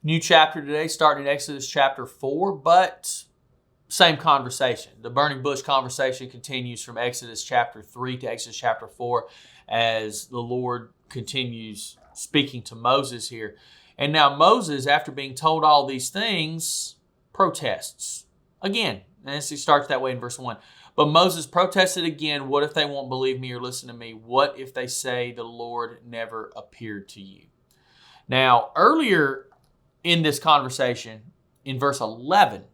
New chapter today, starting in Exodus chapter 4, but same conversation. The burning bush conversation continues from Exodus chapter 3 to Exodus chapter 4 as the Lord continues speaking to Moses here. And now Moses, after being told all these things, protests. Again, and he starts that way in verse 1. But Moses protested again, what if they won't believe me or listen to me? What if they say the Lord never appeared to you? Now, earlier in this conversation, in verse 11,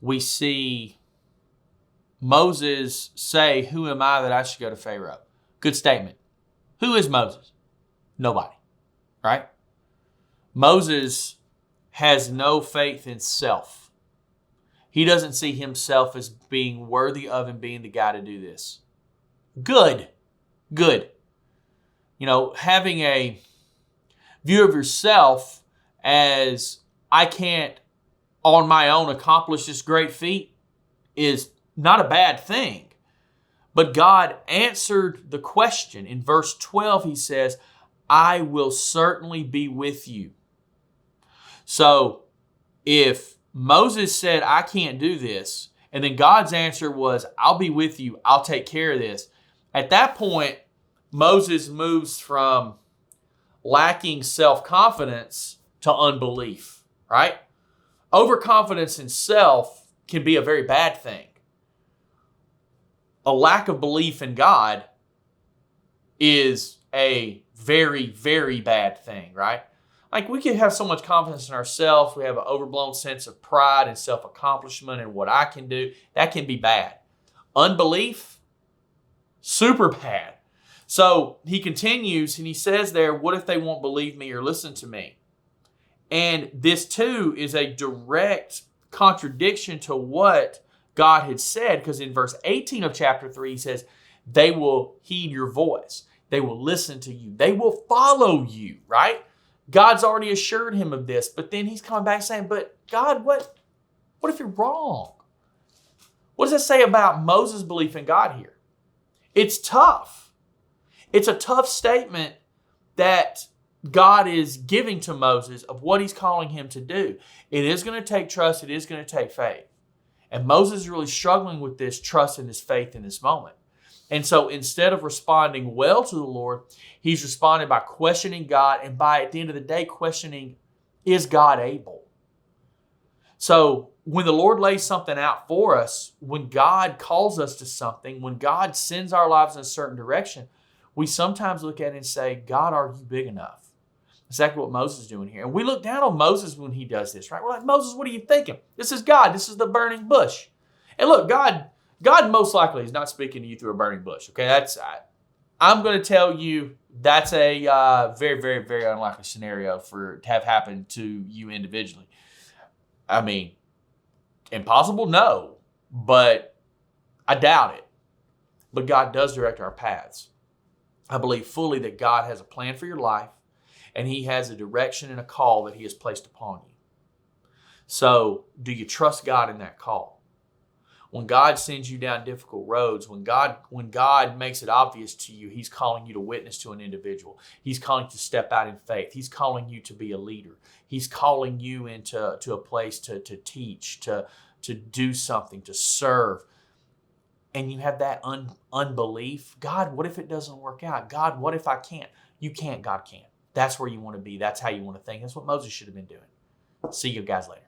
we see Moses say, who am I that I should go to Pharaoh? Good statement. Who is Moses? Nobody, right? Moses has no faith in self. He doesn't see himself as being worthy of and being the guy to do this. Good. You know, having a view of yourself as I can't on my own accomplish this great feat is not a bad thing. But God answered the question. In verse 12, he says, I will certainly be with you. So if Moses said, I can't do this, and then God's answer was, I'll be with you, I'll take care of this. At that point, Moses moves from lacking self-confidence to unbelief, right? Overconfidence in self can be a very bad thing. A lack of belief in God is a very, very bad thing, right? Like we can have so much confidence in ourselves. We have an overblown sense of pride and self-accomplishment and what I can do. That can be bad. Unbelief, super bad. So he continues and he says there, what if they won't believe me or listen to me? And this too is a direct contradiction to what God had said, because in verse 18 of chapter 3, he says, they will heed your voice. They will listen to you. They will follow you, right? God's already assured him of this, but then he's coming back saying, but God, what if you're wrong? What does that say about Moses' belief in God here? It's tough. It's a tough statement that God is giving to Moses of what he's calling him to do. It is going to take trust. It is going to take faith. And Moses is really struggling with this trust and this faith in this moment. And so instead of responding well to the Lord, he's responding by questioning God and by, at the end of the day, questioning, is God able? So when the Lord lays something out for us, when God calls us to something, when God sends our lives in a certain direction, we sometimes look at it and say, God, are you big enough? Exactly what Moses is doing here. And we look down on Moses when he does this, right? We're like, Moses, what are you thinking? This is God. This is the burning bush. And look, God most likely is not speaking to you through a burning bush. Okay, I'm going to tell you that's a very, very, very unlikely scenario to have happened to you individually. I mean, impossible? No, but I doubt it. But God does direct our paths. I believe fully that God has a plan for your life, and he has a direction and a call that he has placed upon you. So, do you trust God in that call? When God sends you down difficult roads, when God makes it obvious to you, he's calling you to witness to an individual. He's calling you to step out in faith. He's calling you to be a leader. He's calling you into a place to teach, to do something, to serve. And you have that unbelief. God, what if it doesn't work out? God, what if I can't? You can't, God can't. That's where you want to be. That's how you want to think. That's what Moses should have been doing. See you guys later.